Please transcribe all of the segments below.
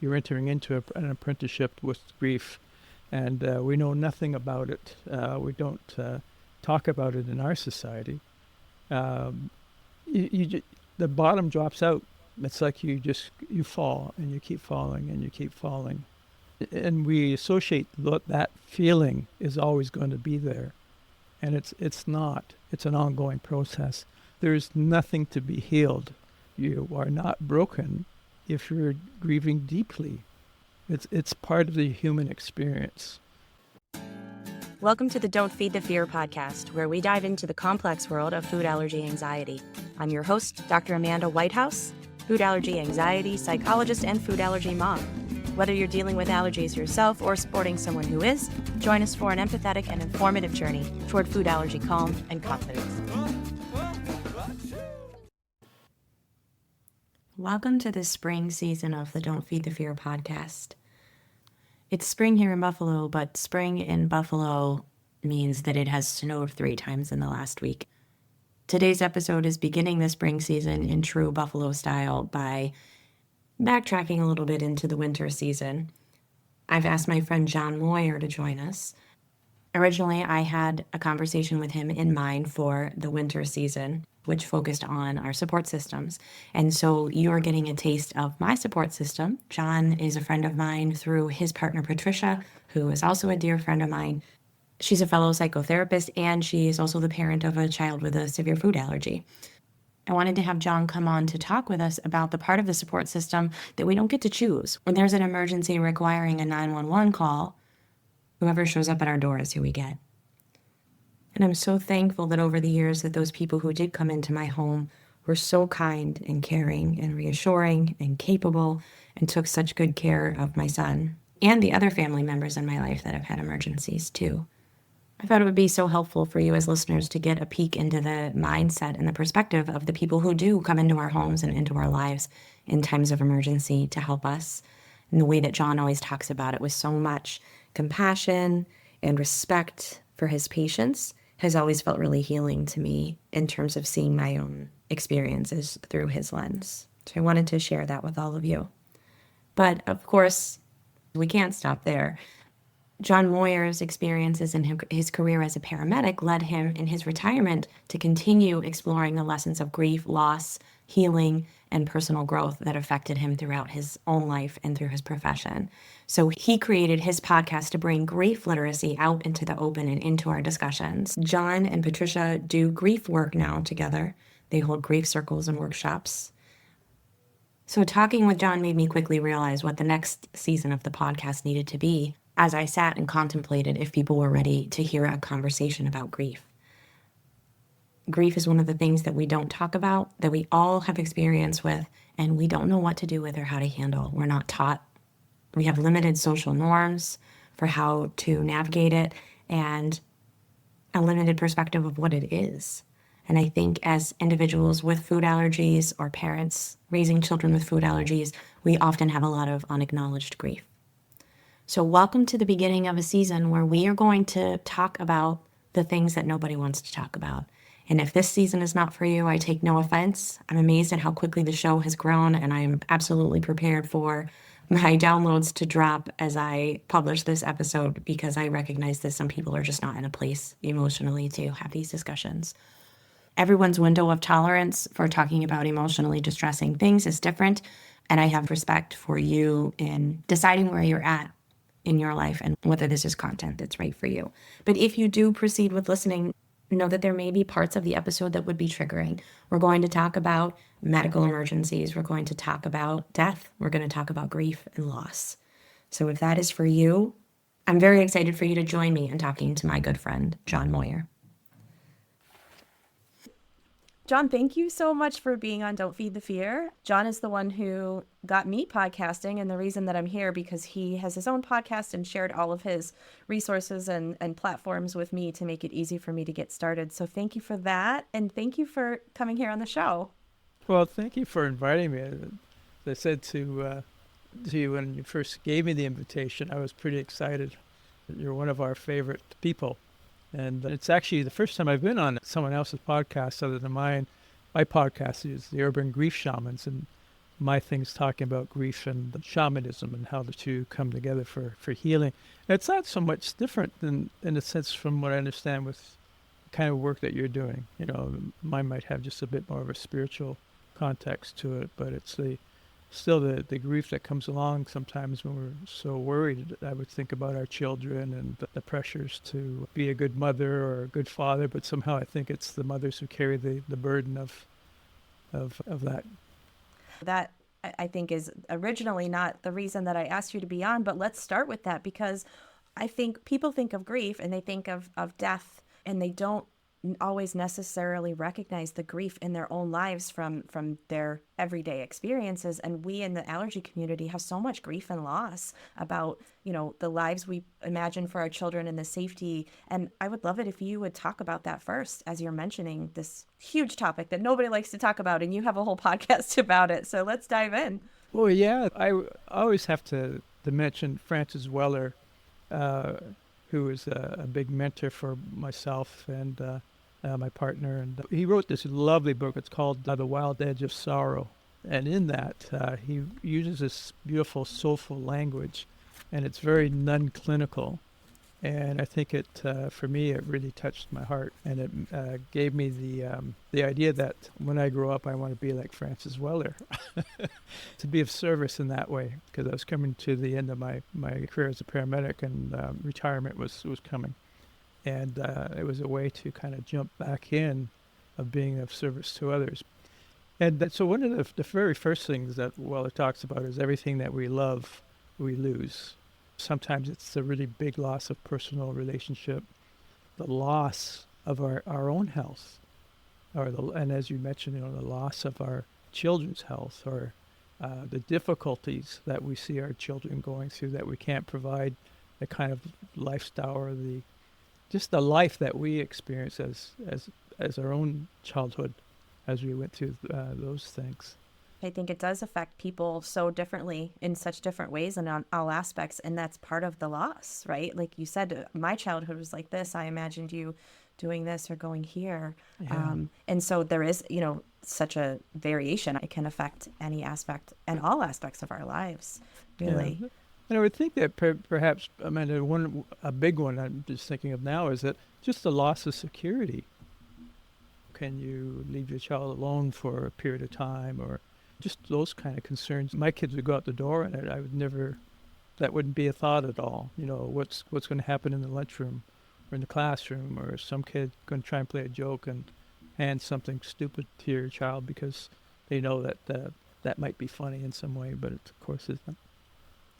you're entering into an apprenticeship with grief, and we know nothing about it. We don't talk about it in our society. Um, the bottom drops out. It's like you fall and you keep falling and you keep falling, and we associate that feeling is always going to be there, and it's not. It's an ongoing process. There's nothing to be healed. You are not broken if you're grieving deeply. It's part of the human experience. Welcome to the Don't Feed the Fear podcast, where we dive into the complex world of food allergy anxiety. I'm your host, Dr. Amanda Whitehouse, food allergy anxiety psychologist and food allergy mom. Whether you're dealing with allergies yourself or supporting someone who is, join us for an empathetic and informative journey toward food allergy calm and confidence. Welcome to the spring season of the Don't Feed the Fear podcast. It's spring here in Buffalo, but spring in Buffalo means that it has snowed 3 times in the last week. Today's episode is beginning the spring season in true Buffalo style by backtracking a little bit into the winter season. I've asked my friend John Moir to join us. Originally, I had a conversation with him in mind for the winter season, which focused on our support systems. And so you're getting a taste of my support system. John is a friend of mine through his partner, Patricia, who is also a dear friend of mine. She's a fellow psychotherapist, and she is also the parent of a child with a severe food allergy. I wanted to have John come on to talk with us about the part of the support system that we don't get to choose. When there's an emergency requiring a 911 call, whoever shows up at our door is who we get. And I'm so thankful that over the years that those people who did come into my home were so kind and caring and reassuring and capable and took such good care of my son and the other family members in my life that have had emergencies too. I thought it would be so helpful for you as listeners to get a peek into the mindset and the perspective of the people who do come into our homes and into our lives in times of emergency to help us. And the way that John always talks about it with so much compassion and respect for his patients has always felt really healing to me in terms of seeing my own experiences through his lens. So I wanted to share that with all of you. But of course, we can't stop there. John Moir's experiences in his career as a paramedic led him in his retirement to continue exploring the lessons of grief, loss, healing, and personal growth that affected him throughout his own life and through his profession. So he created his podcast to bring grief literacy out into the open and into our discussions. John and Patricia do grief work now together. They hold grief circles and workshops. So talking with John made me quickly realize what the next season of the podcast needed to be as I sat and contemplated if people were ready to hear a conversation about grief. Grief is one of the things that we don't talk about, that we all have experience with, and we don't know what to do with or how to handle. We're not taught. We have limited social norms for how to navigate it and a limited perspective of what it is. And I think as individuals with food allergies or parents raising children with food allergies, we often have a lot of unacknowledged grief. So welcome to the beginning of a season where we are going to talk about the things that nobody wants to talk about. And if this season is not for you, I take no offense. I'm amazed at how quickly the show has grown, and I am absolutely prepared for my downloads to drop as I publish this episode because I recognize that some people are just not in a place emotionally to have these discussions. Everyone's window of tolerance for talking about emotionally distressing things is different, and I have respect for you in deciding where you're at in your life and whether this is content that's right for you. But if you do proceed with listening, know that there may be parts of the episode that would be triggering. We're going to talk about medical emergencies. We're going to talk about death. We're going to talk about grief and loss. So if that is for you, I'm very excited for you to join me in talking to my good friend, John Moir. John, thank you so much for being on Don't Feed the Fear. John is the one who got me podcasting, and the reason that I'm here because he has his own podcast and shared all of his resources and platforms with me to make it easy for me to get started. So thank you for that, and thank you for coming here on the show. Well, thank you for inviting me. As I said to you when you first gave me the invitation, I was pretty excited. You're one of our favorite people. And it's actually the first time I've been on someone else's podcast other than mine. My podcast is the Urban Grief Shamans, and my things talking about grief and shamanism and how the two come together for healing. It's not so much different than, in a sense, from what I understand with the kind of work that you're doing. Mine might have just a bit more of a spiritual context to it, but it's still the grief that comes along sometimes when we're so worried. I would think about our children and the pressures to be a good mother or a good father, but somehow I think it's the mothers who carry the burden of that. That I think is originally not the reason that I asked you to be on, but let's start with that, because I think people think of grief and they think of death, and they don't always necessarily recognize the grief in their own lives from their everyday experiences. And we in the allergy community have so much grief and loss about, the lives we imagine for our children and the safety. And I would love it if you would talk about that first, as you're mentioning this huge topic that nobody likes to talk about, and you have a whole podcast about it. So let's dive in. Well, yeah, I always have to mention Francis Weller, who is a big mentor for myself and my partner. And he wrote this lovely book. It's called The Wild Edge of Sorrow. And in that, he uses this beautiful, soulful language, and it's very non-clinical. And I think for me, it really touched my heart. And it gave me the idea that when I grow up, I want to be like Francis Weller, to be of service in that way, because I was coming to the end of my career as a paramedic, and retirement was coming. And it was a way to kind of jump back in of being of service to others. And so one of the very first things that Weller talks about is everything that we love, we lose. Sometimes it's the really big loss of personal relationship, the loss of our own health, and as you mentioned, the loss of our children's health, or the difficulties that we see our children going through, that we can't provide the kind of lifestyle or just the life that we experience as our own childhood, as we went through those things. I think it does affect people so differently in such different ways and on all aspects. And that's part of the loss, right? Like you said, my childhood was like this. I imagined you doing this or going here. Yeah. And so there is, such a variation. It can affect any aspect and all aspects of our lives, really. Yeah. And I would think that perhaps, a big one I'm just thinking of now is that just the loss of security. Can you leave your child alone for a period of time, or just those kind of concerns? My kids would go out the door, and I would never, that wouldn't be a thought at all. What's going to happen in the lunchroom or in the classroom, or some kid going to try and play a joke and hand something stupid to your child because they know that that might be funny in some way, but it of course isn't.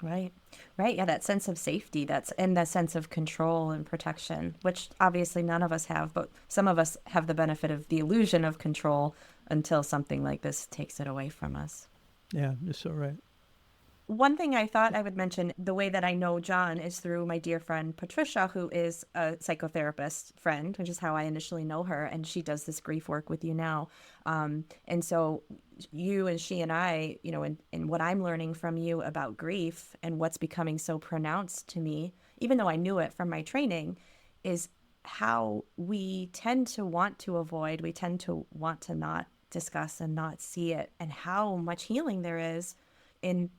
Right. Yeah, that sense of safety, and that sense of control and protection, which obviously none of us have, but some of us have the benefit of the illusion of control until something like this takes it away from us. Yeah, you're so right. One thing I thought I would mention, the way that I know John is through my dear friend Patricia, who is a psychotherapist friend, which is how I initially know her, and she does this grief work with you now. And so you and she and I, and what I'm learning from you about grief and what's becoming so pronounced to me, even though I knew it from my training, is how we tend to want to avoid, we tend to want to not discuss and not see it, and how much healing there is in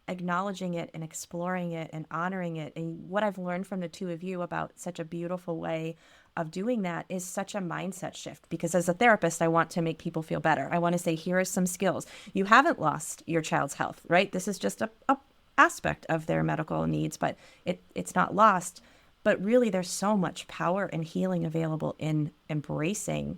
acknowledging it and exploring it and honoring it. And what I've learned from the two of you about such a beautiful way of doing that is such a mindset shift, because as a therapist, I want to make people feel better. I want to say, here are some skills. You haven't lost your child's health, right? This is just a aspect of their medical needs, but it's not lost. But really, there's so much power and healing available in embracing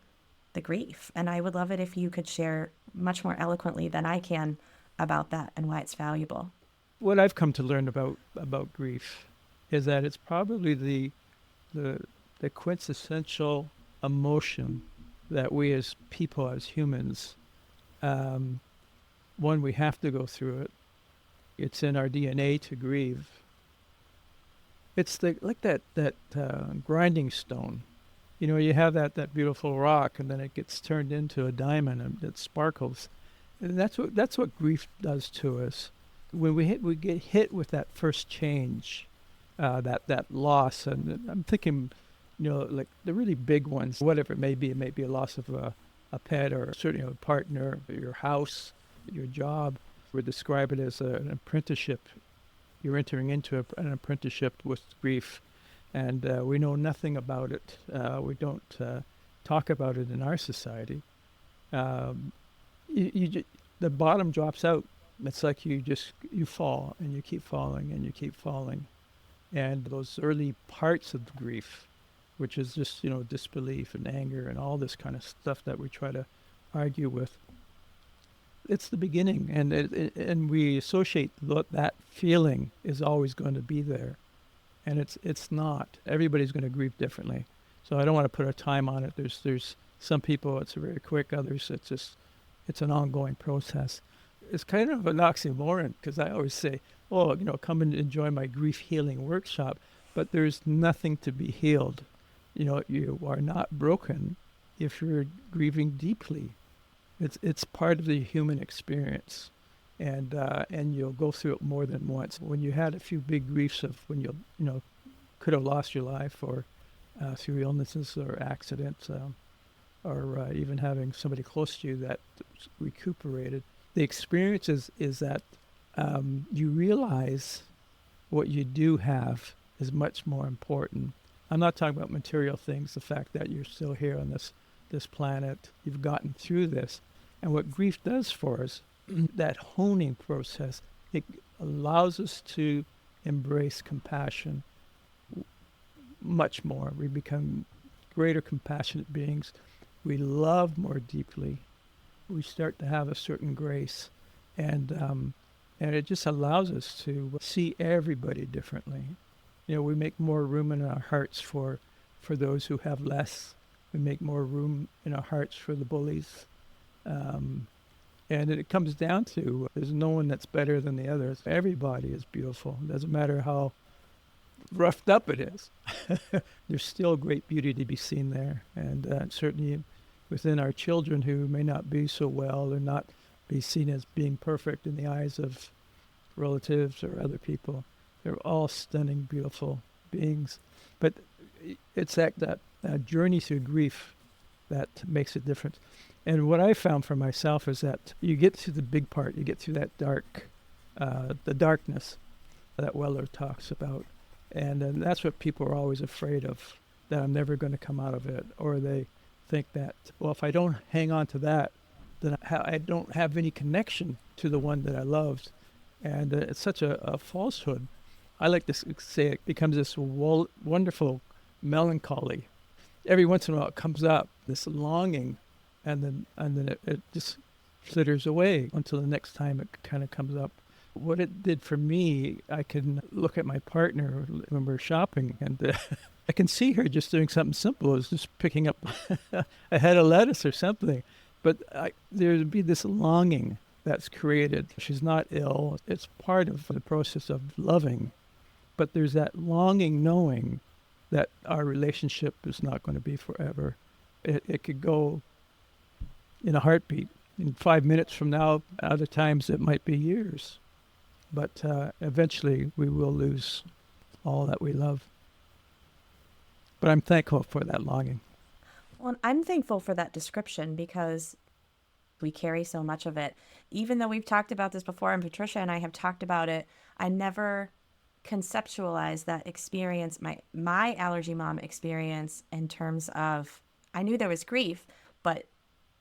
the grief. And I would love it if you could share much more eloquently than I can about that and why it's valuable. What I've come to learn about grief is that it's probably the quintessential emotion that we as people, as humans, one, we have to go through it. It's in our DNA to grieve. It's like that grinding stone. You have that beautiful rock, and then it gets turned into a diamond, and it sparkles. And that's what grief does to us. When we get hit with that first change, that loss, and I'm thinking, like the really big ones, whatever it may be a loss of a pet, or certainly a partner, your house, Your job, we describe it as an apprenticeship. You're entering into an apprenticeship with grief, and we know nothing about it. We don't talk about it in our society. Um, the bottom drops out. It's like you fall and you keep falling and you keep falling, and those early parts of grief, which is just disbelief and anger and all this kind of stuff that we try to argue with. It's the beginning, and and we associate that feeling is always going to be there, and it's not. Everybody's going to grieve differently, so I don't want to put a time on it. There's some people it's very quick, others it's an ongoing process. It's kind of an oxymoron because I always say, oh, come and enjoy my grief healing workshop, but there's nothing to be healed. You are not broken if you're grieving deeply. It's part of the human experience, and you'll go through it more than once. When you had a few big griefs of when you could have lost your life, or through illnesses or accidents, or even having somebody close to you that recuperated, the experience is that you realize what you do have is much more important. I'm not talking about material things, the fact that you're still here on this planet, you've gotten through this. And what grief does for us, that honing process, it allows us to embrace compassion much more. We become greater compassionate beings. We love more deeply. We start to have a certain grace. And it just allows us to see everybody differently. We make more room in our hearts for those who have less. We make more room in our hearts for the bullies. And it comes down to there's no one that's better than the others. Everybody is beautiful. It doesn't matter how roughed up it is. There's still great beauty to be seen there. And certainly within our children who may not be so well or not be seen as being perfect in the eyes of relatives or other people, they're all stunning, beautiful beings. But it's that journey through grief that makes a difference. And what I found for myself is that you get to the big part, you get through that the darkness that Weller talks about. And that's what people are always afraid of, that I'm never going to come out of it. Or they think that, well, if I don't hang on to that, then I don't have any connection to the one that I loved. And it's such a falsehood. I like to say it becomes this wonderful melancholy. Every once in a while it comes up, this longing, and then it just flitters away until the next time it kind of comes up. What it did for me, I can look at my partner when we're shopping, and I can see her just doing something simple as just picking up a head of lettuce or something. But there'd be this longing that's created. She's not ill. It's part of the process of loving. But there's that longing knowing that our relationship is not going to be forever. It could go in a heartbeat. In 5 minutes from now, other times it might be years. But eventually we will lose all that we love. But I'm thankful for that longing. Well, I'm thankful for that description because we carry so much of it. Even though we've talked about this before, and Patricia and I have talked about it, I never conceptualized that experience, my allergy mom experience, in terms of, I knew there was grief, but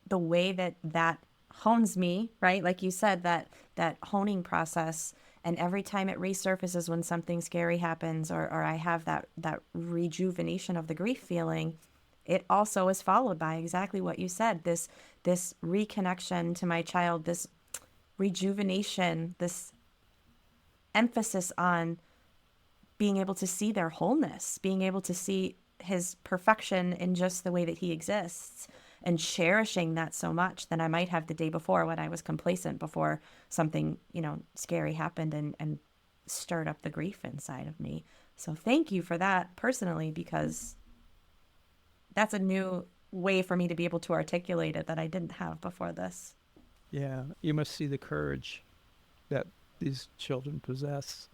the way that hones me, right? Like you said, that honing process, and every time it resurfaces when something scary happens, or I have that rejuvenation of the grief feeling, it also is followed by exactly what you said, this reconnection to my child, this rejuvenation, this emphasis on being able to see their wholeness, being able to see his perfection in just the way that he exists, and cherishing that so much than I might have the day before when I was complacent before something, scary happened and stirred up the grief inside of me. So thank you for that personally, because that's a new way for me to be able to articulate it that I didn't have before this. Yeah, you must see the courage that these children possess.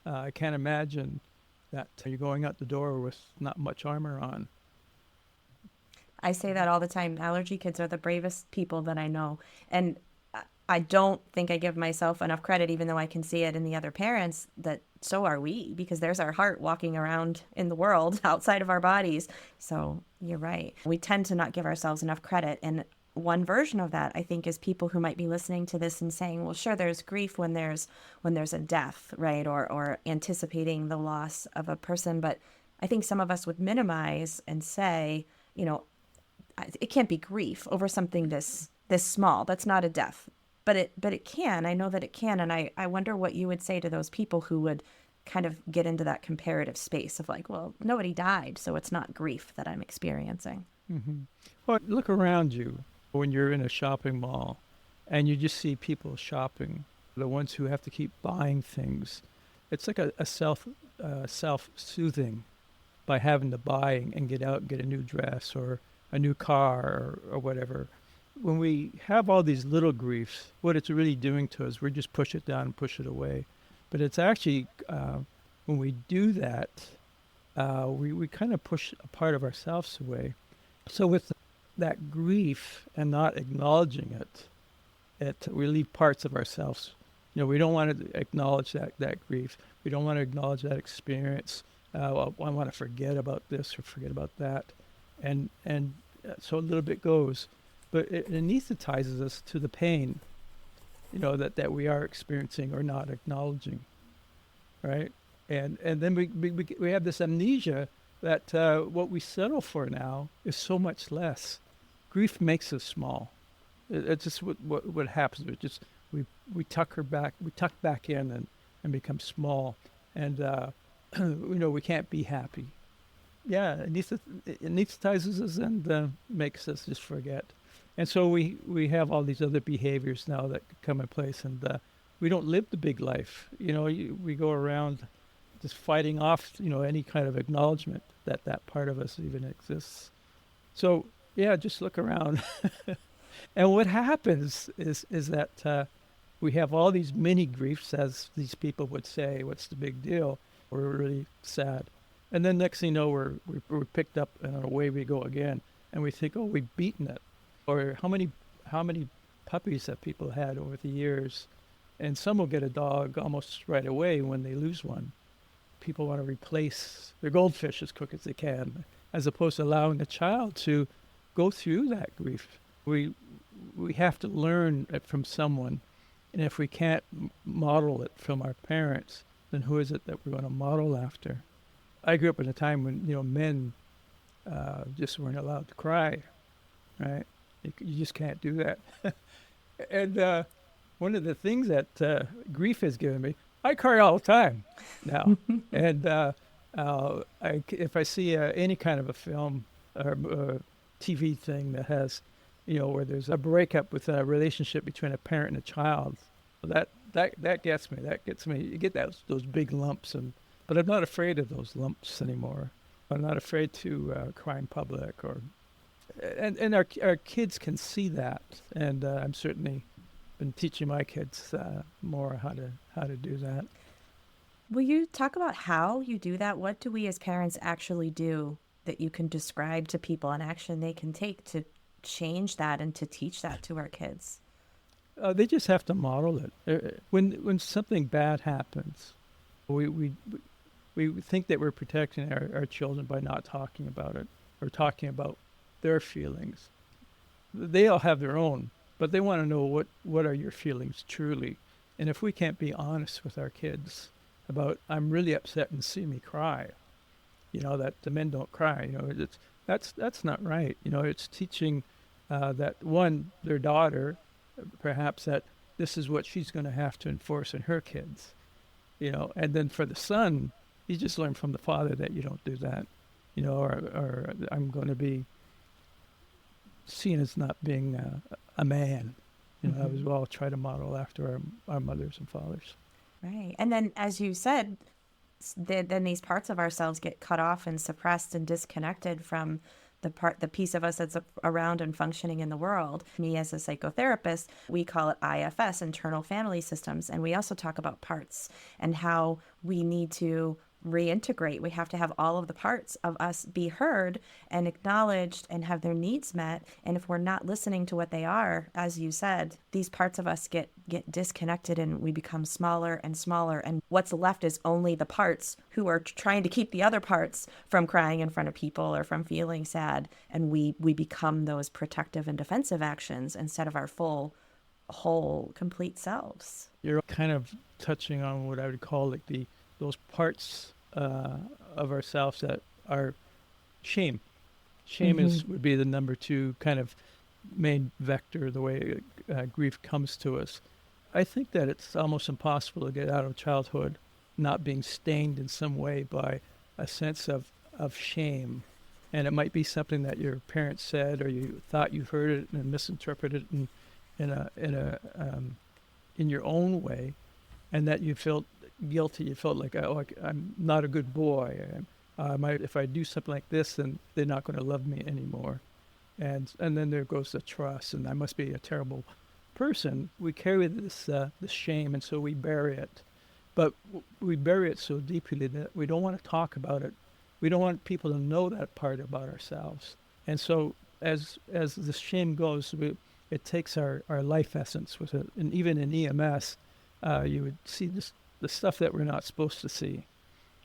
I can't imagine that you're going out the door with not much armor on. I say that all the time. Allergy kids are the bravest people that I know. And I don't think I give myself enough credit, even though I can see it in the other parents, that so are we, because there's our heart walking around in the world outside of our bodies. So you're right. We tend to not give ourselves enough credit. And one version of that, I think, is people who might be listening to this and saying, well, sure, there's grief when there's a death, right? Or anticipating the loss of a person. But I think some of us would minimize and say, you know, it can't be grief over something this small. That's not a death. But it can. I know that it can. And I wonder what you would say to those people who would kind of get into that comparative space of like, well, nobody died, so it's not grief that I'm experiencing. Mm-hmm. Well, look around you when you're in a shopping mall and you just see people shopping, the ones who have to keep buying things. It's like a self-soothing by having to buy and get out and get a new dress or a new car or whatever. When we have all these little griefs, what it's really doing to us, we just push it down and push it away. But it's actually, when we do that, we kind of push a part of ourselves away. So with that grief and not acknowledging it, we leave parts of ourselves. You know, we don't want to acknowledge that grief. We don't want to acknowledge that experience. I want to forget about this or forget about that. And so a little bit goes. But it anesthetizes us to the pain, you know, that we are experiencing or not acknowledging, right? And then we have this amnesia that what we settle for now is so much less. Grief makes us small. It's just what happens. It just we tuck back in and become small, and you know, we can't be happy. Yeah, it anesthetizes us and makes us just forget. And so we have all these other behaviors now that come in place, and we don't live the big life. You know, we go around just fighting off, you know, any kind of acknowledgement that part of us even exists. So yeah, just look around. And what happens is that we have all these mini griefs, as these people would say. What's the big deal? We're really sad. And then next thing you know, we're picked up and away we go again. And we think, oh, we've beaten it. Or how many puppies have people had over the years? And some will get a dog almost right away when they lose one. People want to replace their goldfish as quick as they can, as opposed to allowing the child to go through that grief. We have to learn it from someone. And if we can't model it from our parents, then who is it that we're going to model after? I grew up in a time when, you know, men just weren't allowed to cry, right? You just can't do that. And one of the things that grief has given me, I cry all the time now. And if I see any kind of a film or TV thing that has, you know, where there's a breakup with a relationship between a parent and a child, that gets me. That gets me. You get those big lumps, but I'm not afraid of those lumps anymore. I'm not afraid to cry in public, and our kids can see that, and I'm certainly been teaching my kids more how to do that. Will you talk about how you do that? What do we as parents actually do that you can describe to people, an action they can take to change that and to teach that to our kids? They just have to model it. When something bad happens, we think that we're protecting our children by not talking about it or talking about their feelings. They all have their own, but they want to know what are your feelings truly. And if we can't be honest with our kids about, I'm really upset, and see me cry, you know, that the men don't cry, you know, that's not right. You know, it's teaching that one, their daughter, perhaps, that this is what she's going to have to enforce in her kids, you know. And then for the son, he just learned from the father that you don't do that, you know, or I'm going to be seen as not being a man, you know. As well, try to model after our mothers and fathers. Right. And then, as you said, then these parts of ourselves get cut off and suppressed and disconnected from the piece of us that's around and functioning in the world. Me as a psychotherapist, we call it IFS, internal family systems. And we also talk about parts and how we need to reintegrate. We have to have all of the parts of us be heard and acknowledged and have their needs met. And if we're not listening to what they are, as you said, these parts of us get disconnected and we become smaller and smaller. And what's left is only the parts who are trying to keep the other parts from crying in front of people or from feeling sad. And we become those protective and defensive actions instead of our full, whole, complete selves. You're kind of touching on what I would call like those parts of ourselves that are shame. Shame would be the number two kind of main vector, the way grief comes to us. I think that it's almost impossible to get out of childhood not being stained in some way by a sense of shame. And it might be something that your parents said, or you thought you heard it and misinterpreted it in your own way, and that you felt guilty. You felt like, oh, I'm not a good boy. If I do something like this, then they're not going to love me anymore. And then there goes the trust, and I must be a terrible person. We carry this shame, and so we bury it. But we bury it so deeply that we don't want to talk about it. We don't want people to know that part about ourselves. And so as the shame goes, it takes our life essence with it. And even in EMS, you would see the stuff that we're not supposed to see.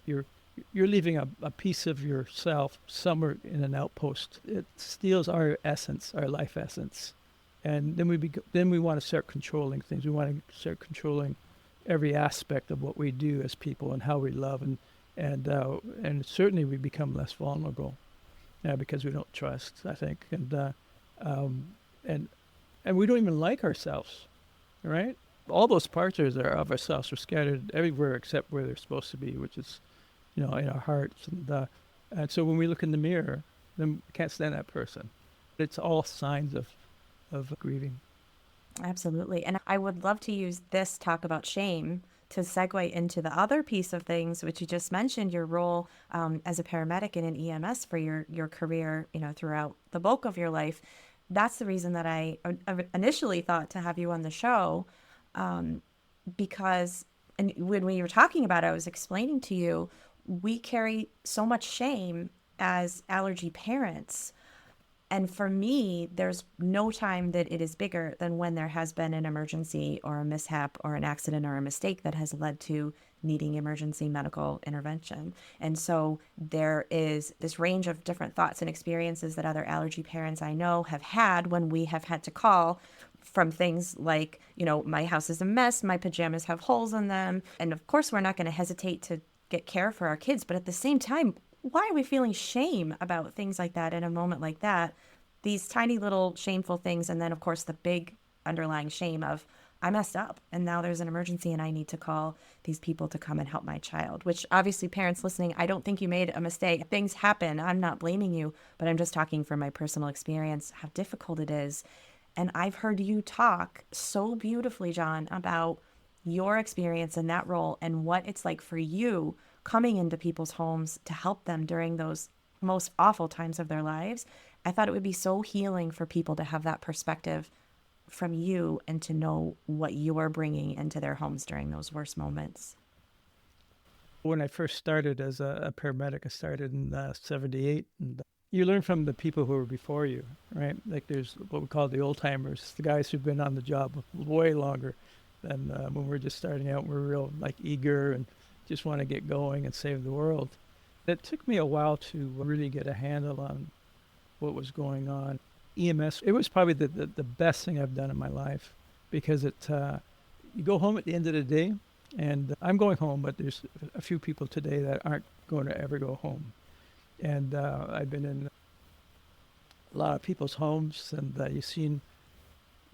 You're leaving a piece of yourself somewhere in an outpost. It steals our essence, our life essence. And then we want to start controlling things. We want to start controlling every aspect of what we do as people and how we love, and certainly we become less vulnerable because we don't trust, I think, and we don't even like ourselves, right? All those parts of ourselves are scattered everywhere except where they're supposed to be, which is, in our hearts, and so when we look in the mirror, then we can't stand that person. It's all signs of grieving. Absolutely. And I would love to use this talk about shame to segue into the other piece of things, which you just mentioned, your role as a paramedic in an EMS for your career, throughout the bulk of your life. That's the reason that I initially thought to have you on the show, because when we were talking about it, I was explaining to you, we carry so much shame as allergy parents. And for me, there's no time that it is bigger than when there has been an emergency or a mishap or an accident or a mistake that has led to needing emergency medical intervention. And so there is this range of different thoughts and experiences that other allergy parents I know have had when we have had to call, from things like, my house is a mess, my pajamas have holes in them. And of course, we're not going to hesitate to get care for our kids. But at the same time, why are we feeling shame about things like that in a moment like that? These tiny little shameful things. And then, of course, the big underlying shame of, I messed up and now there's an emergency and I need to call these people to come and help my child, which obviously parents listening, I don't think you made a mistake. Things happen. I'm not blaming you, but I'm just talking from my personal experience, how difficult it is. And I've heard you talk so beautifully, John, about your experience in that role and what it's like for you coming into people's homes to help them during those most awful times of their lives. I thought it would be so healing for people to have that perspective from you and to know what you're bringing into their homes during those worst moments. When I first started as a paramedic, I started in 78. And you learn from the people who were before you, right? Like there's what we call the old timers, the guys who've been on the job way longer than when we're just starting out. We're real eager and just want to get going and save the world. It took me a while to really get a handle on what was going on. EMS, it was probably the best thing I've done in my life, because you go home at the end of the day, and I'm going home, but there's a few people today that aren't going to ever go home. And I've been in a lot of people's homes, and you've seen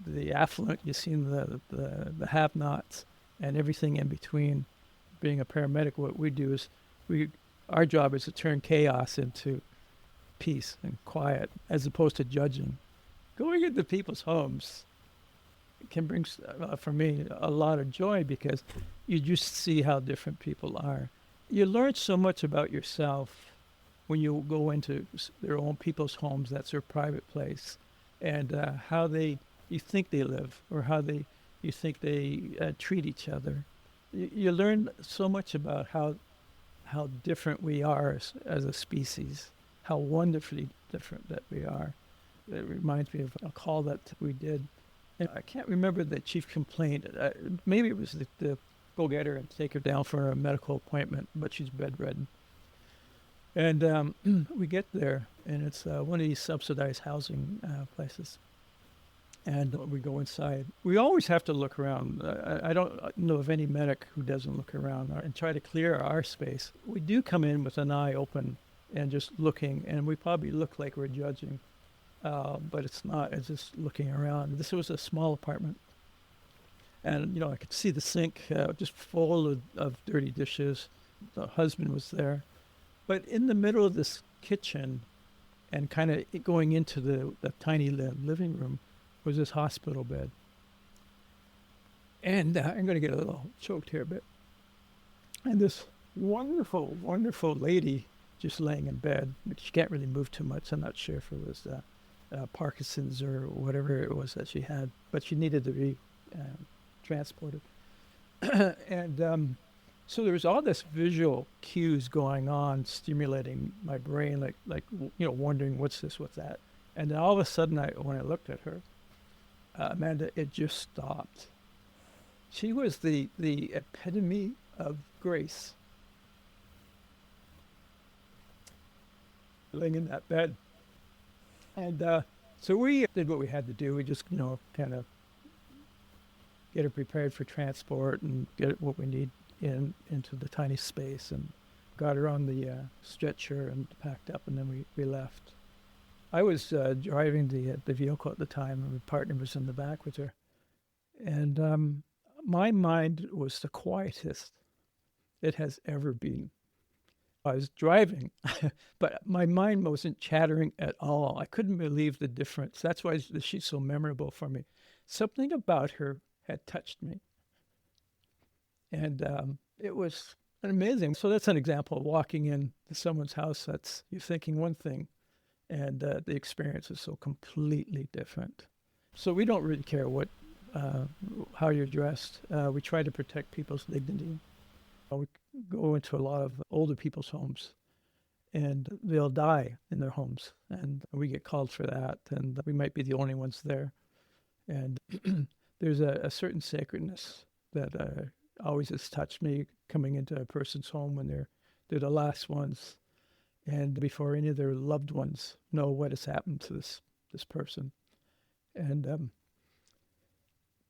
the affluent, you've seen the have-nots, and everything in between. Being a paramedic, what we do is our job is to turn chaos into peace and quiet, as opposed to judging. Going into people's homes can bring, for me, a lot of joy, because you just see how different people are. You learn so much about yourself when you go into their own people's homes. That's their private place, and how you think they live, or how you think they treat each other. You learn so much about how how different we are as a species, how wonderfully different that we are. It reminds me of a call that we did. And I can't remember the chief complaint. Maybe it was the go get her and take her down for a medical appointment, but she's bedridden. And we get there, and it's one of these subsidized housing places. And we go inside. We always have to look around. I don't know of any medic who doesn't look around and try to clear our space. We do come in with an eye open and just looking, and we probably look like we're judging, but it's not. It's just looking around. This was a small apartment. And, I could see the sink just full of dirty dishes. The husband was there. But in the middle of this kitchen and kind of going into the tiny living room was this hospital bed. And I'm going to get a little choked here a bit. And this wonderful, wonderful lady just laying in bed. She can't really move too much. I'm not sure if it was Parkinson's or whatever it was that she had, but she needed to be transported. And so there was all this visual cues going on, stimulating my brain, like wondering what's this, what's that. And then all of a sudden, when I looked at her, Amanda, it just stopped. She was the epitome of grace. Laying in that bed. And so we did what we had to do. We just, kind of get her prepared for transport and get what we need into the tiny space, and got her on the stretcher and packed up, and then we left. I was driving the vehicle at the time, and my partner was in the back with her. And my mind was the quietest it has ever been. I was driving, but my mind wasn't chattering at all. I couldn't believe the difference. That's why she's so memorable for me. Something about her had touched me. And it was amazing. So that's an example of walking in someone's house that's you're thinking one thing, and the experience is so completely different. So we don't really care how you're dressed. We try to protect people's dignity. We go into a lot of older people's homes, and they'll die in their homes, and we get called for that, and we might be the only ones there. And there's a certain sacredness that always has touched me coming into a person's home when they're the last ones, and before any of their loved ones know what has happened to this person. And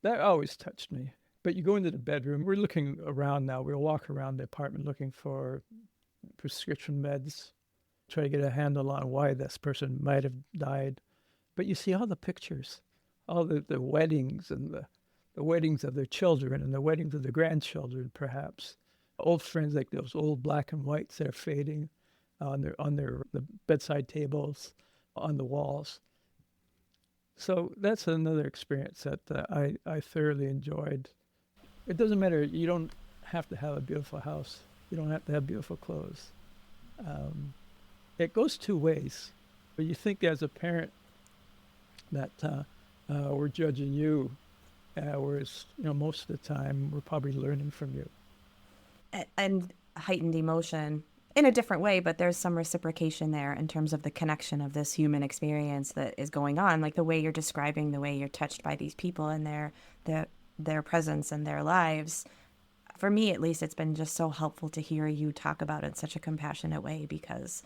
that always touched me. But you go into the bedroom, we're looking around now, we'll walk around the apartment looking for prescription meds, try to get a handle on why this person might have died. But you see all the pictures, all the weddings, and the weddings of their children and the weddings of their grandchildren, perhaps. Old friends, like those old black and whites that are fading on the bedside tables, on the walls. So that's another experience that I thoroughly enjoyed. It doesn't matter. You don't have to have a beautiful house. You don't have to have beautiful clothes. It goes two ways. But you think as a parent that we're judging you, whereas most of the time we're probably learning from you. And heightened emotion in a different way, but there's some reciprocation there in terms of the connection of this human experience that is going on, like the way you're describing, the way you're touched by these people and their presence and their lives. For me, at least, it's been just so helpful to hear you talk about it in such a compassionate way, because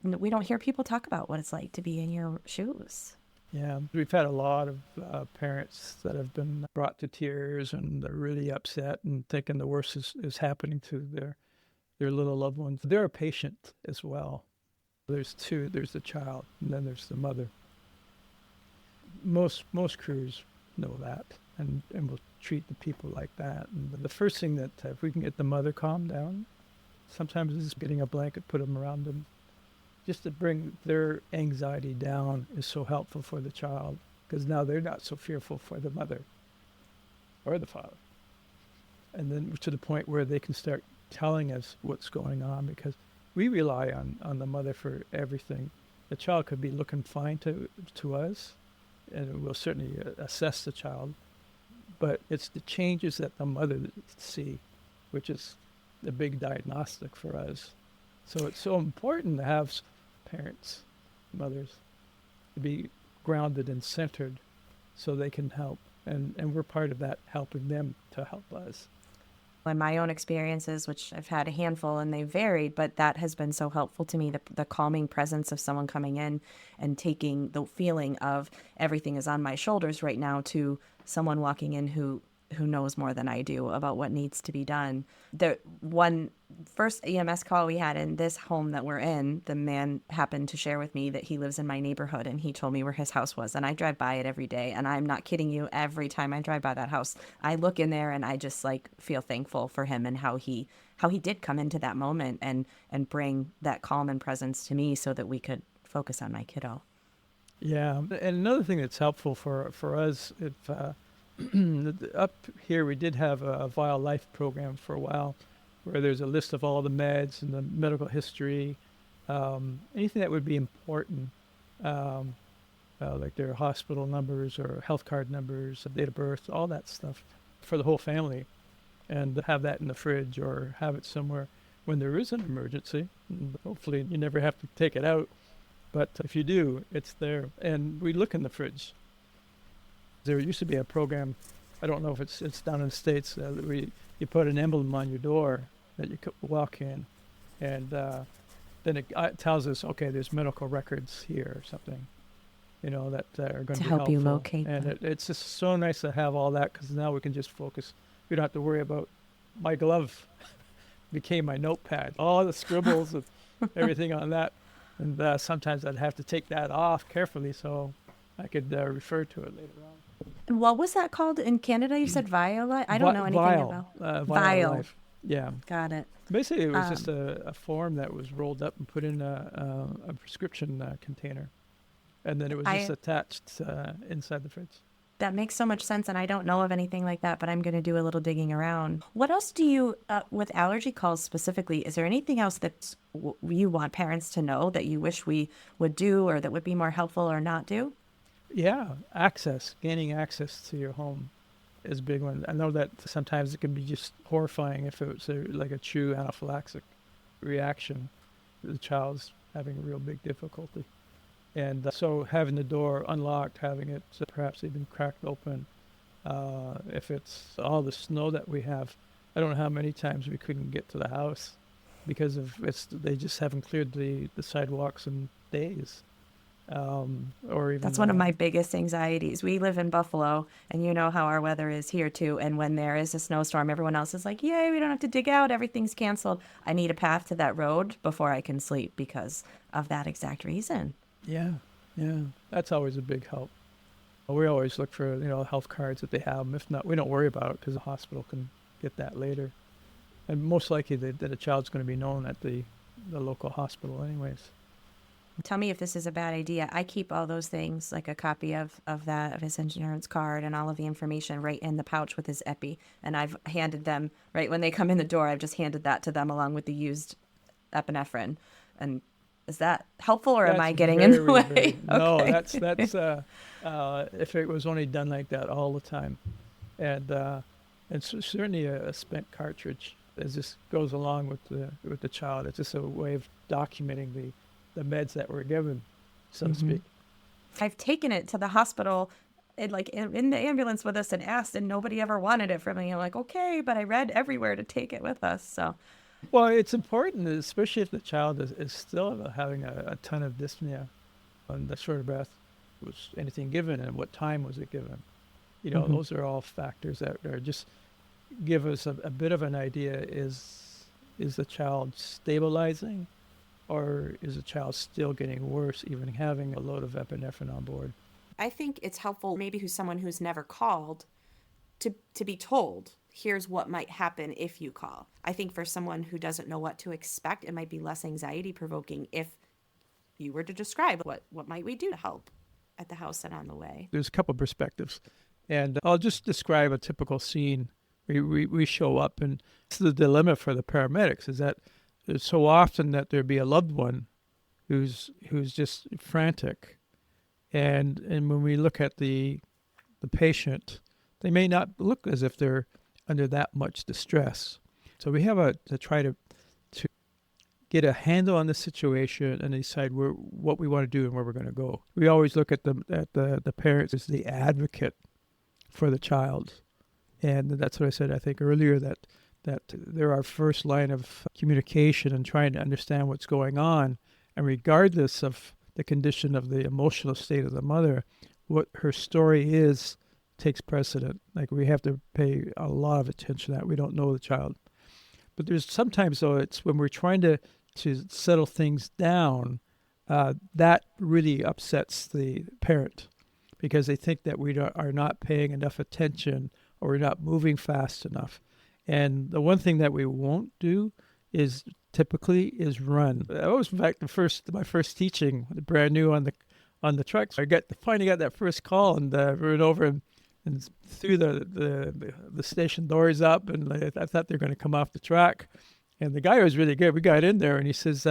we don't hear people talk about what it's like to be in your shoes. Yeah, we've had a lot of parents that have been brought to tears, and they're really upset and thinking the worst is happening to their little loved ones. They're a patient as well. There's two. There's the child, and then there's the mother. Most crews know that, and will treat the people like that. And the first thing that if we can get the mother calmed down, sometimes it's getting a blanket, put them around them, just to bring their anxiety down is so helpful for the child, because now they're not so fearful for the mother or the father. And then to the point where they can start telling us what's going on, because we rely on the mother for everything. The child could be looking fine to us, and we'll certainly assess the child, but it's the changes that the mother see, which is a big diagnostic for us. So it's so important to have parents, mothers, to be grounded and centered so they can help. And we're part of that, helping them to help us. In my own experiences, which I've had a handful and they varied, but that has been so helpful to me, the calming presence of someone coming in and taking the feeling of everything is on my shoulders right now to someone walking in who knows more than I do about what needs to be done. The one first EMS call we had in this home that we're in, the man happened to share with me that he lives in my neighborhood, and he told me where his house was. And I drive by it every day, and I'm not kidding you. Every time I drive by that house, I look in there and I just like feel thankful for him and how he did come into that moment and bring that calm and presence to me so that we could focus on my kiddo. Yeah, and another thing that's helpful for us, if up here we did have a Vial Life program for a while, where there's a list of all the meds and the medical history, anything that would be important, like their hospital numbers or health card numbers, date of birth, all that stuff for the whole family, and have that in the fridge or have it somewhere when there is an emergency. And hopefully you never have to take it out, but if you do, it's there. And we look in the fridge. There used to be a program, I don't know if it's down in the States, where you put an emblem on your door that you could walk in, and then it tells us, okay, there's medical records here or something, that are going to be help helpful. you locate and them. it's just so nice to have all that, because now we can just focus. We don't have to worry about my glove became my notepad, all the scribbles of everything on that, and sometimes I'd have to take that off carefully so I could refer to it later on. And what was that called in Canada? You said Viola? I don't know anything about Vial Life. Yeah. Got it. Basically, it was just a form that was rolled up and put in a prescription container. And then it was just attached inside the fridge. That makes so much sense, and I don't know of anything like that, but I'm going to do a little digging around. What else do you, with allergy calls specifically, is there anything else that you want parents to know that you wish we would do or that would be more helpful or not do? Yeah, gaining access to your home is a big one. I know that sometimes it can be just horrifying if it's like a true anaphylactic reaction. The child's having a real big difficulty. And so having the door unlocked, having it perhaps even cracked open, if it's all the snow that we have, I don't know how many times we couldn't get to the house because they just haven't cleared the sidewalks in days. Or even that's one of my biggest anxieties. We live in Buffalo, and you know how our weather is here too. And when there is a snowstorm, everyone else is like, yay, we don't have to dig out, everything's canceled. I need a path to that road before I can sleep because of that exact reason. Yeah, that's always a big help. We always look for health cards if they have them. If not, we don't worry about it because the hospital can get that later. And most likely that a child's going to be known at the local hospital anyways. Tell me if this is a bad idea. I keep all those things, like a copy of his insurance card and all of the information right in the pouch with his epi. And I've handed them, right when they come in the door, I've just handed that to them along with the used epinephrine. And is that helpful, or am I getting in the way? Okay. No, that's if it was only done like that all the time. And certainly a spent cartridge just goes along with the child. It's just a way of documenting the meds that were given, so to speak. I've taken it to the hospital in the ambulance with us and asked, and nobody ever wanted it from me. I'm like, okay, but I read everywhere to take it with us. So, well, it's important, especially if the child is still having a ton of dyspnea, and the short of breath. Was anything given, and what time was it given? Those are all factors that are just give us a bit of an idea. Is the child stabilizing? Or is the child still getting worse, even having a load of epinephrine on board? I think it's helpful, maybe someone who's never called, to be told, here's what might happen if you call. I think for someone who doesn't know what to expect, it might be less anxiety provoking if you were to describe what might we do to help at the house and on the way. There's a couple of perspectives, and I'll just describe a typical scene. We show up, and it's the dilemma for the paramedics is that it's so often that there be a loved one who's just frantic, and when we look at the patient, they may not look as if they're under that much distress. So we have to try to get a handle on the situation and decide what we want to do and where we're going to go. We always look at the parents as the advocate for the child. And that's what I said, I think, earlier, that they're our first line of communication and trying to understand what's going on. And regardless of the condition of the emotional state of the mother, what her story is takes precedent. Like, we have to pay a lot of attention to that. We don't know the child. But there's sometimes, though, it's when we're trying to settle things down, that really upsets the parent, because they think that we are not paying enough attention or we're not moving fast enough. And the one thing that we won't do is run. That was, in fact, my first teaching, brand new on the trucks. I finally got that first call, and went over and threw the station doors up, and I thought they were going to come off the track. And the guy was really good. We got in there, and he says,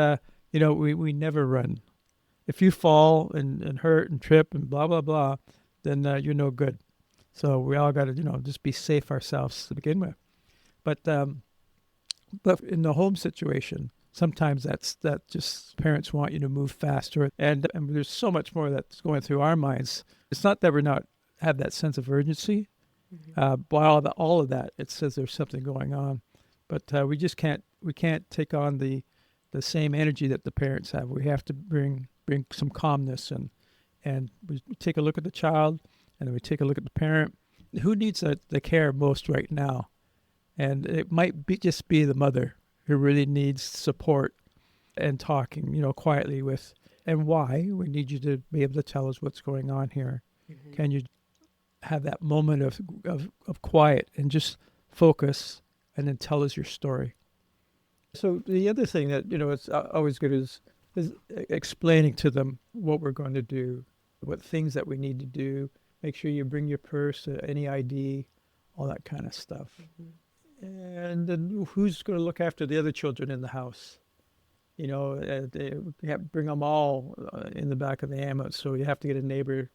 we never run. If you fall and hurt and trip and blah, blah, blah, then you're no good. So we all got to, just be safe ourselves to begin with. But in the home situation, sometimes that just parents want you to move faster. And there's so much more that's going through our minds. It's not that we're not have that sense of urgency. By all of that, it says there's something going on. But we just can't take on the same energy that the parents have. We have to bring some calmness, and we take a look at the child, and then we take a look at the parent. Who needs the care most right now? And it might just be the mother who really needs support and talking, quietly with, and why. We need you to be able to tell us what's going on here. Mm-hmm. Can you have that moment of quiet and just focus, and then tell us your story? So the other thing that, it's always good is explaining to them what we're going to do, what things that we need to do. Make sure you bring your purse, any ID, all that kind of stuff. Mm-hmm. And then who's going to look after the other children in the house? They have to bring them all in the back of the ambulance. So you have to get a neighbor,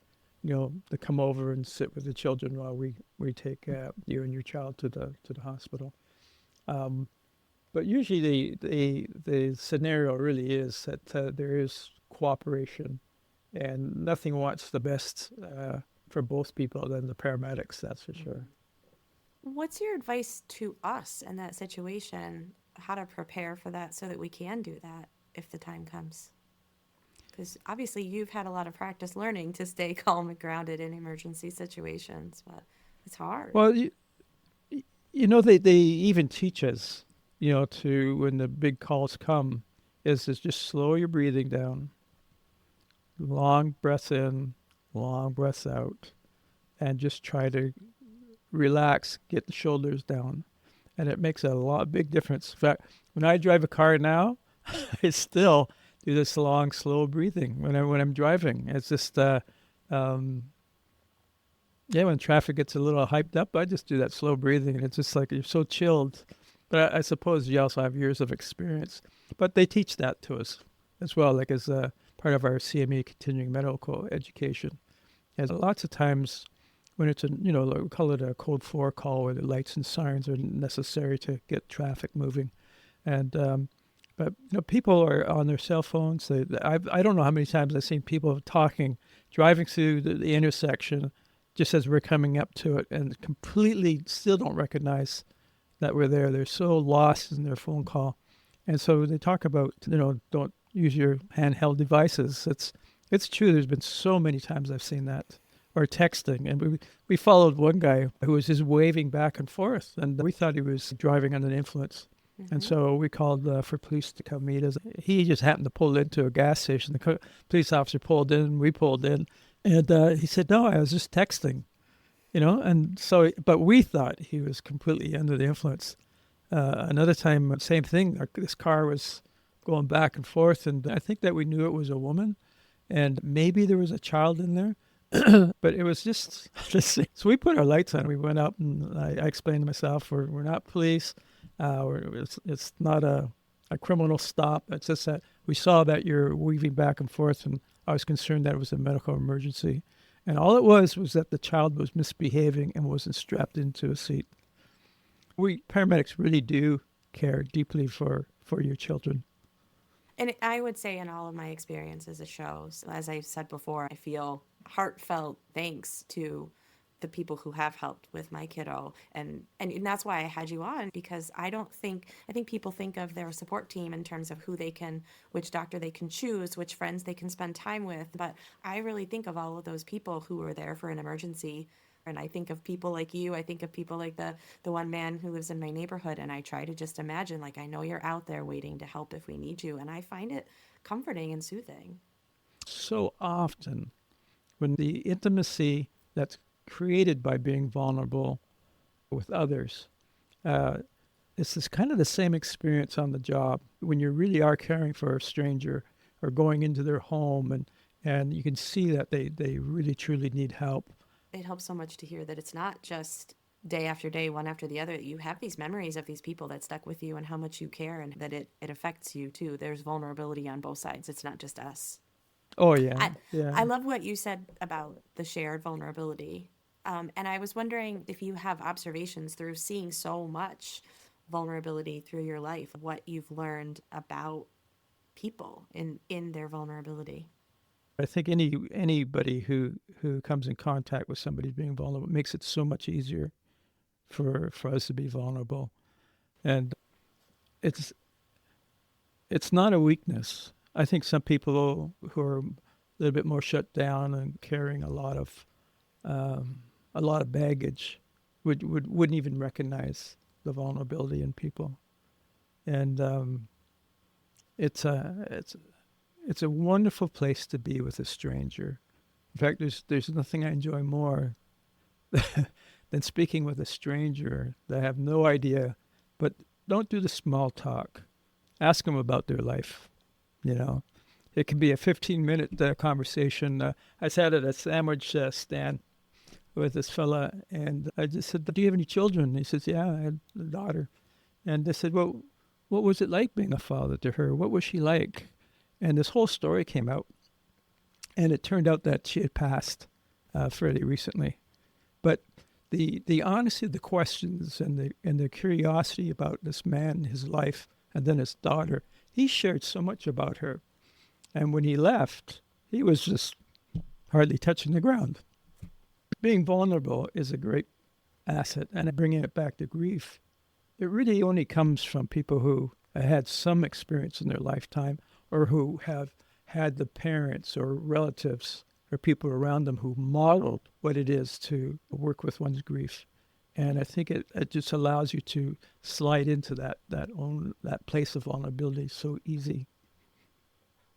to come over and sit with the children while we take you and your child to the hospital. But usually the scenario really is that there is cooperation, and nothing wants the best for both people than the paramedics, that's for sure. What's your advice to us in that situation, how to prepare for that so that we can do that if the time comes? Because obviously you've had a lot of practice learning to stay calm and grounded in emergency situations, but it's hard. Well, they even teach us, to, when the big calls come, is to just slow your breathing down, long breaths in, long breaths out, and just try to relax, get the shoulders down. And it makes big difference. In fact, when I drive a car now, I still do this long, slow breathing when I'm driving. It's just, when traffic gets a little hyped up, I just do that slow breathing, and it's just like you're so chilled. But I suppose you also have years of experience. But they teach that to us as well, like as part of our CME, continuing medical education. And lots of times when it's we call it a code 4 call, where the lights and sirens are necessary to get traffic moving. And but people are on their cell phones. I don't know how many times I've seen people driving through the intersection just as we're coming up to it, and completely still don't recognize that we're there. They're so lost in their phone call. And so they talk about, don't use your handheld devices. It's true. There's been so many times I've seen that. Or texting. And we followed one guy who was just waving back and forth, and we thought he was driving under the influence. Mm-hmm. And so we called for police to come meet us. He just happened to pull into a gas station. The police officer pulled in, we pulled in, and he said, "No, I was just texting." And so, but we thought he was completely under the influence. Another time, same thing. This car was going back and forth, and I think that we knew it was a woman, and maybe there was a child in there. But it was just, so we put our lights on. We went up, and I explained to myself, we're not police. It's not a criminal stop. It's just that we saw that you're weaving back and forth, and I was concerned that it was a medical emergency. And all it was that the child was misbehaving and wasn't strapped into a seat. We paramedics really do care deeply for your children. And I would say in all of my experiences it shows. As I've said before, I feel heartfelt thanks to the people who have helped with my kiddo. And that's why I had you on, because I think people think of their support team in terms of which doctor they can choose, which friends they can spend time with. But I really think of all of those people who were there for an emergency. And I think of people like you. I think of people like the one man who lives in my neighborhood. And I try to just imagine, like, I know you're out there waiting to help if we need you. And I find it comforting and soothing. So often, when the intimacy that's created by being vulnerable with others, it's this kind of the same experience on the job when you really are caring for a stranger or going into their home and you can see that they really truly need help. It helps so much to hear that it's not just day after day, one after the other, that you have these memories of these people that stuck with you and how much you care, and that it affects you too. There's vulnerability on both sides. It's not just us. Oh yeah, I, yeah. I love what you said about the shared vulnerability. And I was wondering if you have observations through seeing so much vulnerability through your life, what you've learned about people in their vulnerability. I think anybody who comes in contact with somebody being vulnerable makes it so much easier for us to be vulnerable, and it's not a weakness. I think some people who are a little bit more shut down and carrying a lot of baggage wouldn't even recognize the vulnerability in people, and it's a wonderful place to be with a stranger. In fact, there's nothing I enjoy more than speaking with a stranger that I have no idea, but don't do the small talk. Ask them about their life. You know, it can be a 15-minute conversation. I sat at a sandwich stand with this fella, and I just said, "Do you have any children?" He says, "Yeah, I had a daughter." And I said, "Well, what was it like being a father to her? What was she like?" And this whole story came out, and it turned out that she had passed fairly recently. But the honesty of the questions and the curiosity about this man, his life, and then his daughter, he shared so much about her. And when he left, he was just hardly touching the ground. Being vulnerable is a great asset, and bringing it back to grief, it really only comes from people who had some experience in their lifetime, or who have had the parents or relatives or people around them who modeled what it is to work with one's grief. And I think it just allows you to slide into that place of vulnerability so easy.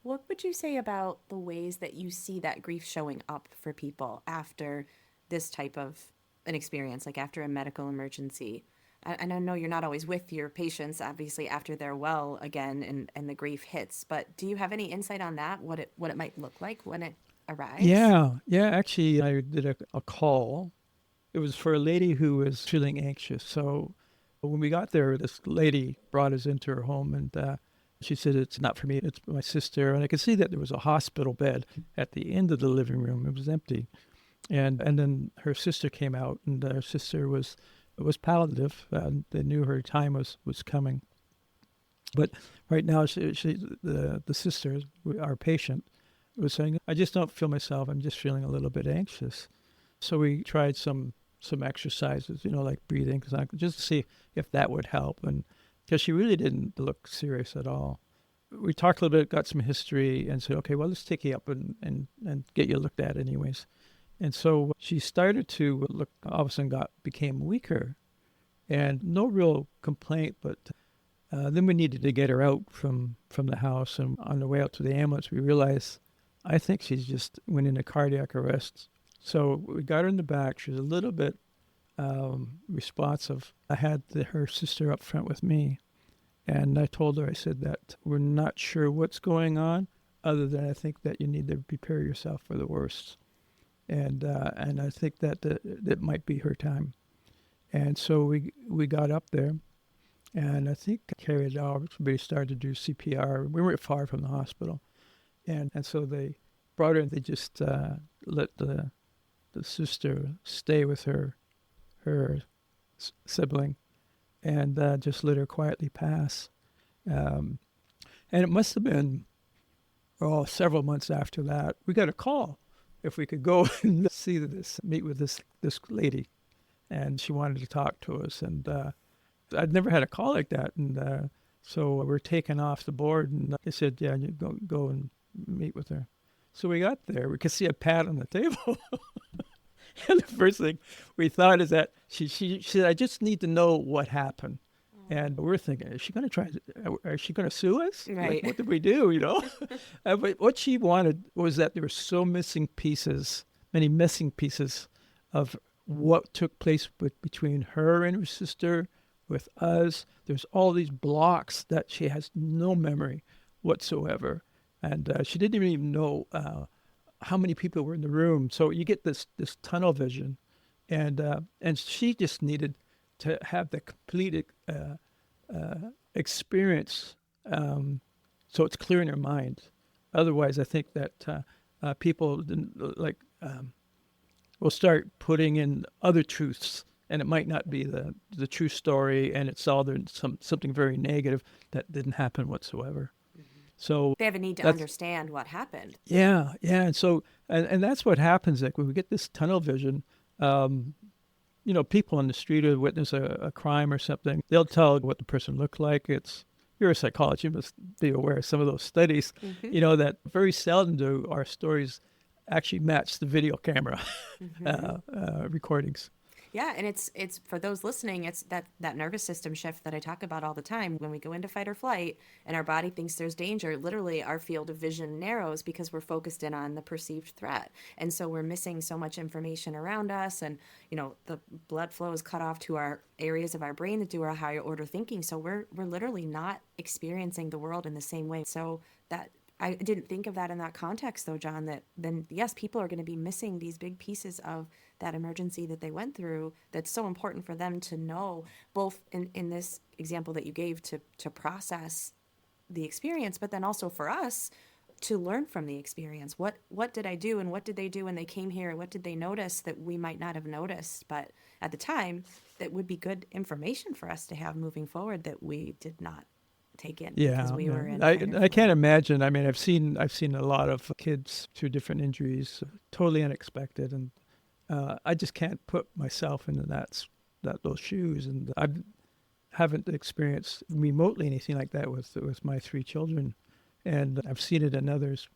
What would you say about the ways that you see that grief showing up for people after this type of an experience, like after a medical emergency? And I know you're not always with your patients, obviously, after they're well again and the grief hits, but do you have any insight on that, what it might look like when it arrives? Yeah. Actually, I did a call. It was for a lady who was feeling anxious. So when we got there, this lady brought us into her home, and she said, "It's not for me, it's my sister." And I could see that there was a hospital bed at the end of the living room. It was empty. And then her sister came out, and her sister was palliative, and they knew her time was coming. But right now, the sister, our patient, was saying, "I just don't feel myself. I'm just feeling a little bit anxious." So we tried some exercises, like breathing, just to see if that would help. And because she really didn't look serious at all, we talked a little bit, got some history, and said, "Okay, well, let's take you up and get you looked at anyways." And so she started to look, all of a sudden became weaker, and no real complaint, but then we needed to get her out from the house. And on the way out to the ambulance, we realized, I think she's just went into cardiac arrest. So we got her in the back. She was a little bit responsive. I had her sister up front with me, and I told her, I said that we're not sure what's going on, other than I think that you need to prepare yourself for the worst. And I think that that might be her time. And so we got up there, and I think carried out, we started to do CPR. We weren't far from the hospital. And so they brought her, and they just let the sister stay with her sibling. and just let her quietly pass. Um, and it must have been several months after that, we got a call if we could go and meet with this lady, and she wanted to talk to us. And I'd never had a call like that, and so we're taken off the board, and they said, "Yeah, you go and meet with her." So we got there. We could see a pad on the table. And the first thing we thought is that she said, "I just need to know what happened." And we're thinking, is she going to is she going to sue us? Right. Like, what did we do, But what she wanted was that there were many missing pieces of what took place between her and her sister, with us. There's all these blocks that she has no memory whatsoever. And she didn't even know how many people were in the room. So you get this tunnel vision. And she just needed to have the complete experience, so it's clear in her mind. Otherwise, I think that people will start putting in other truths, and it might not be the true story, and it's all something very negative that didn't happen whatsoever. So They have a need to understand what happened. Yeah, and so and that's what happens. Like when we get this tunnel vision, people on the street who witness a crime or something, they'll tell what the person looked like. You're a psychologist, you must be aware of some of those studies, that very seldom do our stories actually match the video camera recordings. Yeah, and it's for those listening, it's that nervous system shift that I talk about all the time. When we go into fight or flight and our body thinks there's danger, literally our field of vision narrows because we're focused in on the perceived threat. And so we're missing so much information around us, and the blood flow is cut off to our areas of our brain that do our higher order thinking. So we're literally not experiencing the world in the same way. So that I didn't think of that in that context, though, John, that then, yes, people are going to be missing these big pieces of that emergency that they went through that's so important for them to know, both in this example that you gave to process the experience, but then also for us to learn from the experience. What did I do, and what did they do when they came here? What did they notice that we might not have noticed, but at the time that would be good information for us to have moving forward that we did not take in because we were in. I can't imagine. I mean, I've seen a lot of kids through different injuries, totally unexpected, and I just can't put myself into those shoes, and I haven't experienced remotely anything like that with my 3 children, and I've seen it in others,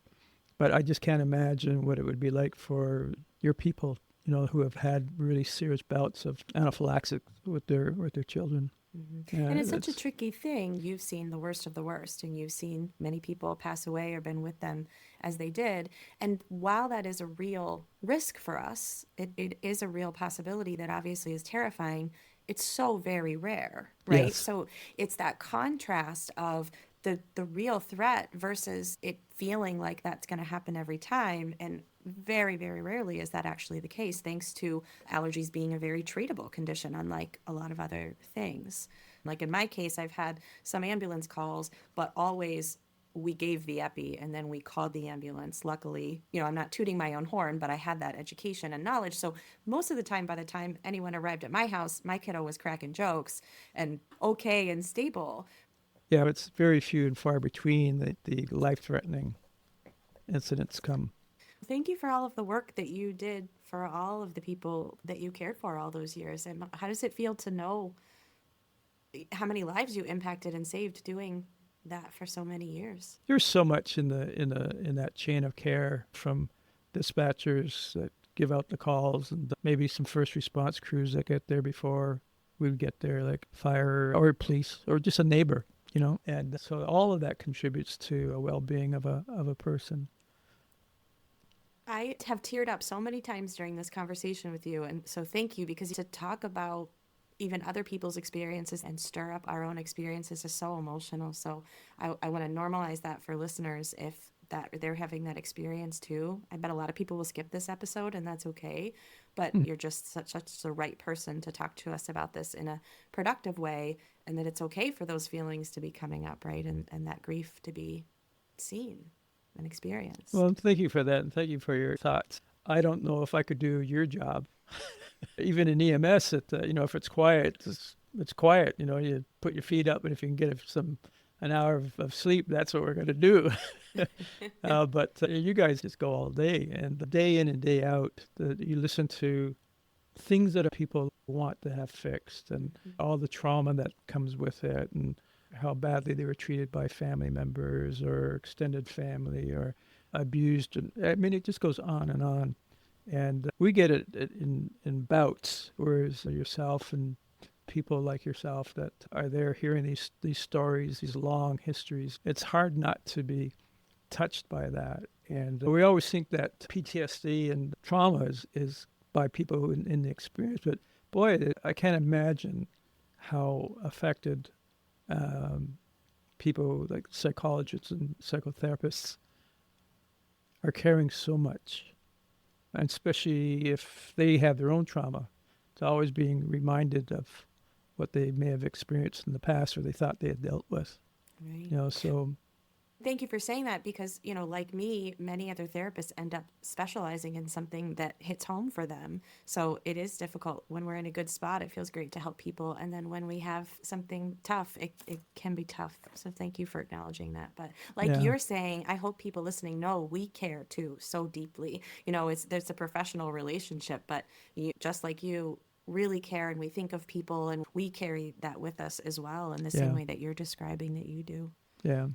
but I just can't imagine what it would be like for your people, who have had really serious bouts of anaphylaxis with their children. Mm-hmm. Yeah, and it's such a tricky thing. You've seen the worst of the worst, and you've seen many people pass away or been with them as they did. And while that is a real risk for us, it is a real possibility that obviously is terrifying. It's so very rare, right? Yes. So it's that contrast of the real threat versus it feeling like that's going to happen every time. And very, very rarely is that actually the case, thanks to allergies being a very treatable condition, unlike a lot of other things. Like in my case, I've had some ambulance calls, but always we gave the epi and then we called the ambulance. Luckily, I'm not tooting my own horn, but I had that education and knowledge. So most of the time, by the time anyone arrived at my house, my kiddo was cracking jokes and okay and stable. Yeah, it's very few and far between that the life-threatening incidents come. Thank you for all of the work that you did for all of the people that you cared for all those years. And how does it feel to know how many lives you impacted and saved doing that for so many years? There's so much in that chain of care, from dispatchers that give out the calls, and maybe some first response crews that get there before we would get there, like fire or police or just a neighbor, and so all of that contributes to a well-being of a person. I have teared up so many times during this conversation with you, and so thank you, because to talk about even other people's experiences and stir up our own experiences is so emotional. So I want to normalize that for listeners if that they're having that experience too. I bet a lot of people will skip this episode, and that's okay, but you're just such the right person to talk to us about this in a productive way, and that it's okay for those feelings to be coming up, right? And that grief to be seen and experienced. Well, thank you for that, and thank you for your thoughts. I don't know if I could do your job. Even in EMS, if it's quiet, it's quiet. You put your feet up, and if you can get an hour of sleep, that's what we're going to do. But you guys just go all day, and day in and day out, you listen to things that people want to have fixed, and all the trauma that comes with it, and how badly they were treated by family members or extended family or abused. And I mean, it just goes on and on. And we get it in bouts, whereas yourself and people like yourself that are there hearing these stories, these long histories, it's hard not to be touched by that. And we always think that PTSD and trauma is by people in the experience, but boy, I can't imagine how affected people like psychologists and psychotherapists are carrying so much, and especially if they have their own trauma, it's always being reminded of what they may have experienced in the past or they thought they had dealt with. Right. So Thank you for saying that because, like me, many other therapists end up specializing in something that hits home for them. So it is difficult. When we're in a good spot, it feels great to help people. And then when we have something tough, it can be tough. So thank you for acknowledging that. But like you're saying, I hope people listening know we care too so deeply. There's a professional relationship, but just like you really care, and we think of people, and we carry that with us as well in the same way that you're describing that you do. Yeah.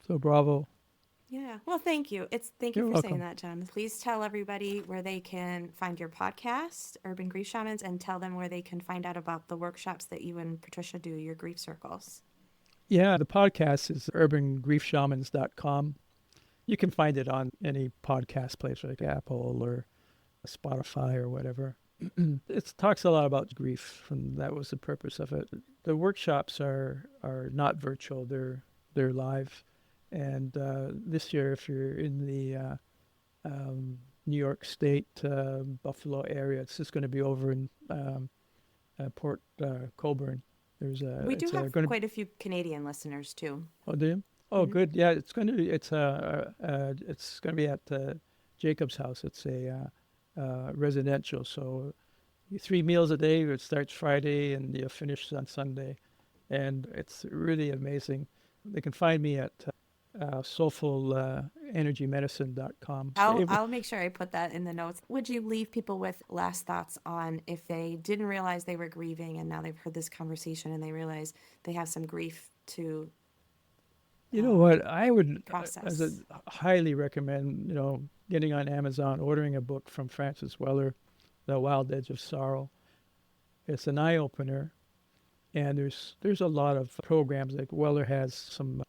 So bravo. Yeah. Well, thank you. Thank you You're for welcome. saying that, John. Please tell everybody where they can find your podcast, Urban Grief Shamans, and tell them where they can find out about the workshops that you and Patricia do, your grief circles. Yeah, the podcast is urbangriefshamans.com. You can find it on any podcast place like Apple or Spotify or whatever. It talks a lot about grief, and that was the purpose of it. The workshops are not virtual; they're live. And this year, if you're in the New York State, Buffalo area, it's just going to be over in Port Colborne. We do have quite a few Canadian listeners too. Oh, do you? Oh, good. Yeah, it's going to be. It's going to be at Jacob's house. It's a residential, so 3 meals a day. It starts Friday and you finish on Sunday, and it's really amazing. They can find me at soulfulenergymedicine.com. I'll make sure I put that in the notes. Would you leave people with last thoughts on if they didn't realize they were grieving and now they've heard this conversation and they realize they have some grief to You know what? I would process? highly recommend, getting on Amazon, ordering a book from Francis Weller, The Wild Edge of Sorrow. It's an eye-opener, and there's a lot of programs. Like Weller has some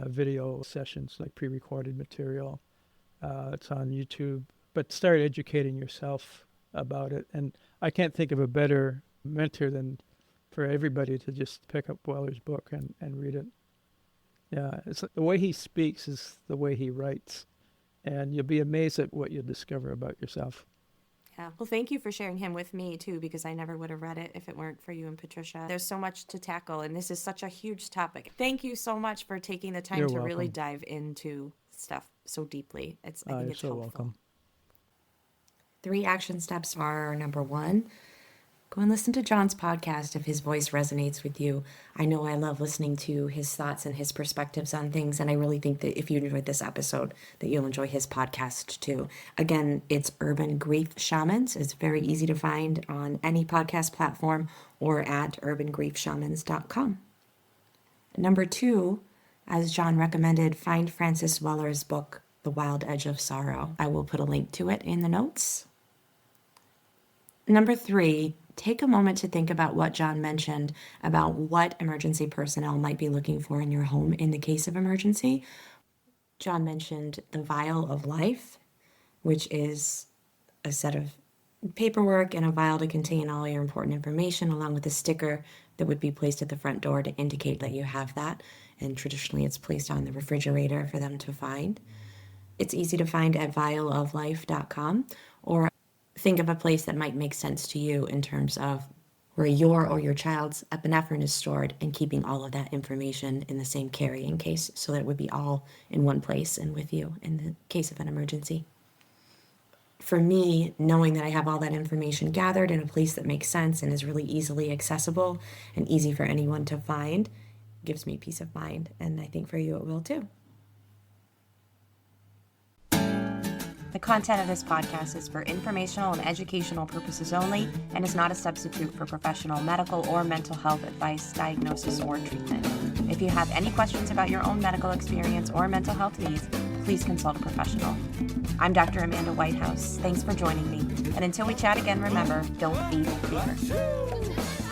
video sessions, like pre-recorded material. It's on YouTube. But start educating yourself about it. And I can't think of a better mentor than for everybody to just pick up Weller's book and read it. Yeah, it's the way he speaks is the way he writes, and you'll be amazed at what you'll discover about yourself. Yeah. Well, thank you for sharing him with me too, because I never would have read it if it weren't for you and Patricia. There's so much to tackle, and this is such a huge topic. Thank you so much for taking the time You're to welcome. really dive into stuff so deeply. I think You're it's so helpful. welcome. 3 action steps are: number 1, go and listen to John's podcast if his voice resonates with you. I know I love listening to his thoughts and his perspectives on things, and I really think that if you enjoyed this episode, that you'll enjoy his podcast too. Again, it's Urban Grief Shamans. It's very easy to find on any podcast platform or at urbangriefshamans.com. Number 2, as John recommended, find Francis Weller's book, The Wild Edge of Sorrow. I will put a link to it in the notes. Number 3, take a moment to think about what John mentioned about what emergency personnel might be looking for in your home in the case of emergency. John mentioned the vial of life, which is a set of paperwork and a vial to contain all your important information, along with a sticker that would be placed at the front door to indicate that you have that. And traditionally, it's placed on the refrigerator for them to find. It's easy to find at vialoflife.com, or think of a place that might make sense to you in terms of where your or your child's epinephrine is stored, and keeping all of that information in the same carrying case so that it would be all in one place and with you in the case of an emergency. for me, knowing that I have all that information gathered in a place that makes sense and is really easily accessible and easy for anyone to find gives me peace of mind. And I think for you it will too. The content of this podcast is for informational and educational purposes only and is not a substitute for professional medical or mental health advice, diagnosis, or treatment. If you have any questions about your own medical experience or mental health needs, please consult a professional. I'm Dr. Amanda Whitehouse. Thanks for joining me. And until we chat again, remember, don't feed fear.